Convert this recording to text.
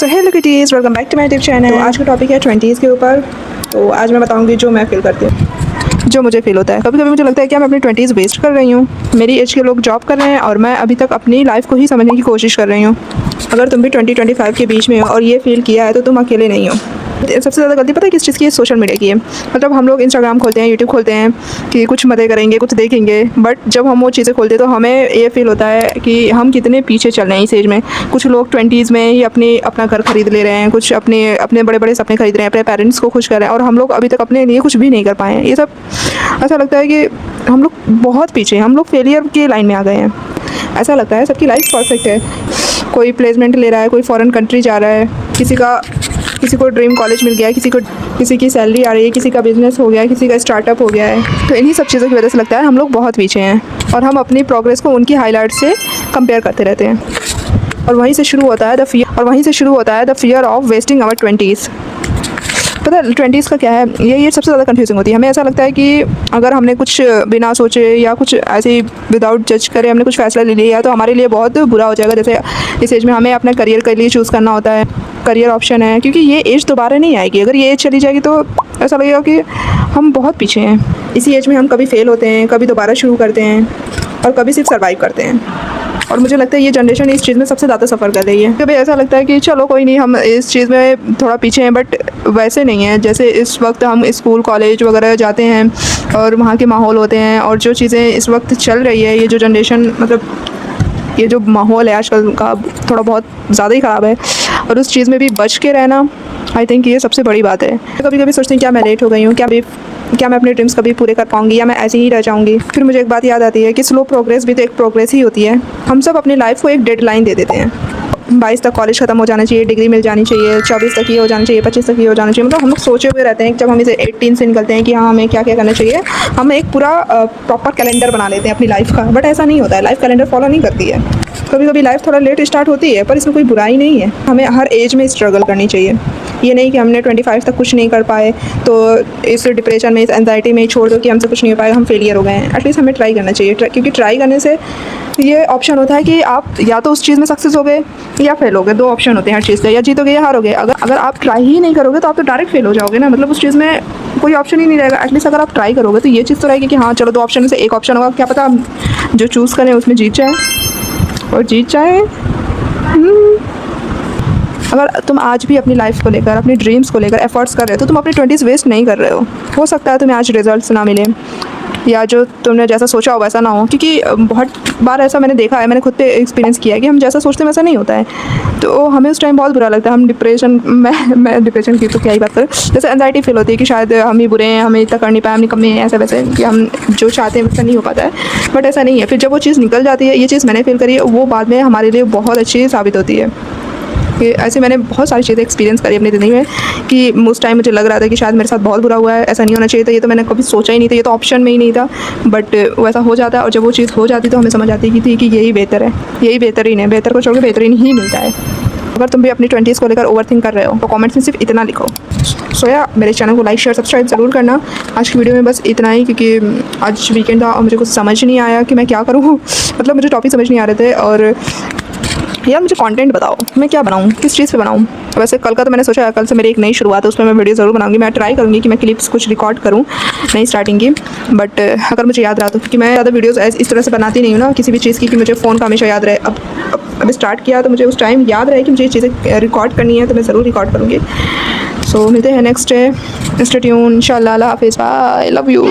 So hello kitties, welcome back to my YouTube channel. तो आज का टॉपिक है 20s के ऊपर। तो आज मैं बताऊंगी जो मैं फील करती हूँ, जो मुझे फील होता है। कभी कभी मुझे लगता है कि मैं अपनी 20s वेस्ट कर रही हूँ। मेरी एज के लोग जॉब कर रहे हैं और मैं अभी तक अपनी लाइफ को ही समझने की कोशिश कर रही हूँ। अगर तुम भी 20-25 के बीच में हो और ये फील किया है तो तुम अकेले नहीं हो। सबसे ज़्यादा गलती पता है किस चीज़ की है? सोशल मीडिया की है। मतलब हम लोग इंस्टाग्राम खोलते हैं, यूट्यूब खोलते हैं कि कुछ मज़े करेंगे, कुछ देखेंगे, बट जब हम वो चीज़ें खोलते हैं तो हमें ये फील होता है कि हम कितने पीछे चल रहे हैं इस एज में। कुछ लोग 20s में ही अपना घर खरीद ले रहे हैं, कुछ अपने बड़े बड़े सपने खरीद रहे हैं, अपने पेरेंट्स को खुश कर रहे हैं, और हम लोग अभी तक अपने लिए कुछ भी नहीं कर पाए हैं। ये सब ऐसा लगता है कि हम लोग बहुत पीछे हैं, हम लोग फेलियर की लाइन में आ गए हैं। ऐसा लगता है सबकी लाइफ परफेक्ट है, कोई प्लेसमेंट ले रहा है, कोई फॉरेन कंट्री जा रहा है, किसी को ड्रीम कॉलेज मिल गया है, किसी की सैलरी आ रही है, किसी का बिजनेस हो गया है, किसी का स्टार्टअप हो गया है। तो इन्हीं सब चीज़ों की वजह से लगता है हम लोग बहुत पीछे हैं और हम अपनी प्रोग्रेस को उनकी हाईलाइट से कंपेयर करते रहते हैं। और वहीं से शुरू होता है the fear of wasting our 20s। पता है 20s का क्या है? ये सबसे ज़्यादा कंफ्यूजिंग होती है। हमें ऐसा लगता है कि अगर हमने कुछ बिना सोचे या कुछ ऐसे ही विदाउट जज करे हमने कुछ फ़ैसला ले लिया तो हमारे लिए बहुत बुरा हो जाएगा। जैसे इस एज में हमें अपने करियर के लिए चूज़ करना होता है, करियर ऑप्शन है, क्योंकि ये एज दोबारा नहीं आएगी। अगर ये एज चली जाएगी तो ऐसा लगेगा कि हम बहुत पीछे हैं। इसी एज में हम कभी फेल होते हैं, कभी दोबारा शुरू करते हैं और कभी सिर्फ सर्वाइव करते हैं। और मुझे लगता है ये जनरेशन इस चीज़ में सबसे ज़्यादा सफ़र कर रही है। कभी ऐसा लगता है कि चलो कोई नहीं, हम इस चीज़ में थोड़ा पीछे हैं, बट वैसे नहीं है। जैसे इस वक्त हम स्कूल कॉलेज वगैरह जाते हैं और वहाँ के माहौल होते हैं और जो चीज़ें इस वक्त चल रही है, ये जो जनरेशन, मतलब ये जो माहौल है आजकल का थोड़ा बहुत ज़्यादा ही ख़राब है, और उस चीज़ में भी बच के रहना आई थिंक ये सबसे बड़ी बात है। कभी कभी सोचती हूँ क्या मैं लेट हो गई हूँ, क्या मैं अपने ड्रीम्स कभी पूरे कर पाऊँगी या मैं ऐसे ही रह जाऊँगी। फिर मुझे एक बात याद आती है कि स्लो प्रोग्रेस भी तो एक प्रोग्रेस ही होती है। हम सब अपनी लाइफ को एक डेडलाइन दे देते हैं। 22 तक कॉलेज ख़त्म हो जाना चाहिए, डिग्री मिल जानी चाहिए, 24 तक ये हो जाना चाहिए, 25 तक ये हो जाना चाहिए। मतलब हम लोग सोचे हुए रहते हैं कि जब हम इसे 18 से निकलते हैं कि हाँ हमें क्या क्या करना चाहिए, हम एक पूरा प्रॉपर कैलेंडर बना लेते हैं अपनी लाइफ का। बट ऐसा नहीं होता है, लाइफ कैलेंडर फॉलो नहीं करती है। कभी कभी लाइफ थोड़ा लेट स्टार्ट होती है, पर इसमें कोई बुराई नहीं है। हमें हर एज में स्ट्रगल करनी चाहिए। ये नहीं कि हमने 25 तक कुछ नहीं कर पाए तो इस डिप्रेशन में, इस एंजाइटी में छोड़ दो कि हमसे कुछ नहीं हो पाएगा, हम फेलियर हो गए हैं। एटलीस्ट हमें ट्राई करना चाहिए, क्योंकि ट्राई करने से ये ऑप्शन होता है कि आप या तो उस चीज़ में सक्सेस हो गए या फेल हो गए। दो ऑप्शन होते हैं हर चीज़ के, या जीतोगे या हारोगे। अगर आप ट्राई ही नहीं करोगे तो आप तो डायरेक्ट फेल हो जाओगे ना। मतलब उस चीज़ में कोई ऑप्शन ही नहीं रहेगा। एटलीस्ट अगर आप ट्राई करोगे तो ये चीज़ तो रहेगी कि हाँ चलो दो ऑप्शन में से एक ऑप्शन होगा, क्या पता जो चूज़ करें उसमें जीत जाए और जीत जाए। अगर तुम आज भी अपनी लाइफ को लेकर, अपनी ड्रीम्स को लेकर एफर्ट्स कर रहे हो तो तुम अपनी 20s वेस्ट नहीं कर रहे हो सकता है तुम्हें आज रिजल्ट्स ना मिले या जो तुमने जैसा सोचा हो वैसा ना हो, क्योंकि बहुत बार ऐसा मैंने देखा है, मैंने खुद पे एक्सपीरियंस किया है कि हम जैसा सोचते हैं वैसा नहीं होता है। तो हमें उस टाइम बहुत बुरा लगता है। हम डिप्रेशन, मैं डिप्रेशन की तो क्या ही बात करूँ, जैसे एंजाइटी फील होती है कि शायद हम ही बुरे हैं, हमें इतना कर नहीं पाए, हम कम हैं, ऐसा वैसे कि हम जो चाहते हैं वैसा नहीं हो पाता है। बट ऐसा नहीं है। फिर जब वो चीज़ निकल जाती है, ये चीज़ मैंने फील करी है, वो बाद में हमारे लिए बहुत अच्छी साबित होती है। कि ऐसे मैंने बहुत सारी चीज़ें एक्सपीरियंस करी अपनी ज़िंदगी में कि उस टाइम मुझे लग रहा था कि शायद मेरे साथ बहुत बुरा हुआ है, ऐसा नहीं होना चाहिए था, ये तो मैंने कभी सोचा ही नहीं था, ये तो ऑप्शन में ही नहीं था। बट वैसा हो जाता है, और जब वो चीज़ हो जाती तो हमें समझ आती थी कि यही बेहतर है, यही बेहतरीन है, बेहतर को छोड़ के बेहतरीन ही मिलता है। अगर तुम भी अपनी 20s को लेकर ओवरथिंक कर रहे हो तो कमेंट्स में सिर्फ इतना लिखो। सोया मेरे चैनल को लाइक शेयर सब्सक्राइब ज़रूर करना। आज की वीडियो में बस इतना ही, क्योंकि आज वीकेंड था और मुझे कुछ समझ नहीं आया कि मैं क्या करूँ। मतलब मुझे टॉपिक समझ नहीं आ रहे थे, और यार मुझे कंटेंट बताओ मैं क्या बनाऊँ, किस चीज़ पे बनाऊँ। वैसे कल का तो मैंने सोचा है, कल से मेरी एक नई शुरुआत है, उसमें मैं वीडियो ज़रूर बनाऊंगी। मैं ट्राई करूँगी कि मैं क्लिप्स कुछ रिकॉर्ड करूँ नई स्टार्टिंग की। बट अगर मुझे याद रहा तो, क्योंकि मैं ज़्यादा वीडियोज़ इस तरह से बनाती नहीं हूँ ना किसी भी चीज़ की कि मुझे फ़ोन का हमेशा याद रहे। अब स्टार्ट किया तो मुझे उस टाइम याद रहे कि मुझे ये चीज़ें रिकॉर्ड करनी है, तो मैं ज़रूर रिकॉर्ड करूँगी। सो मिलते हैं नेक्स्ट डे, स्टे ट्यून, इंशाल्लाह। अल्लाह हाफिज़, बाय, लव यू।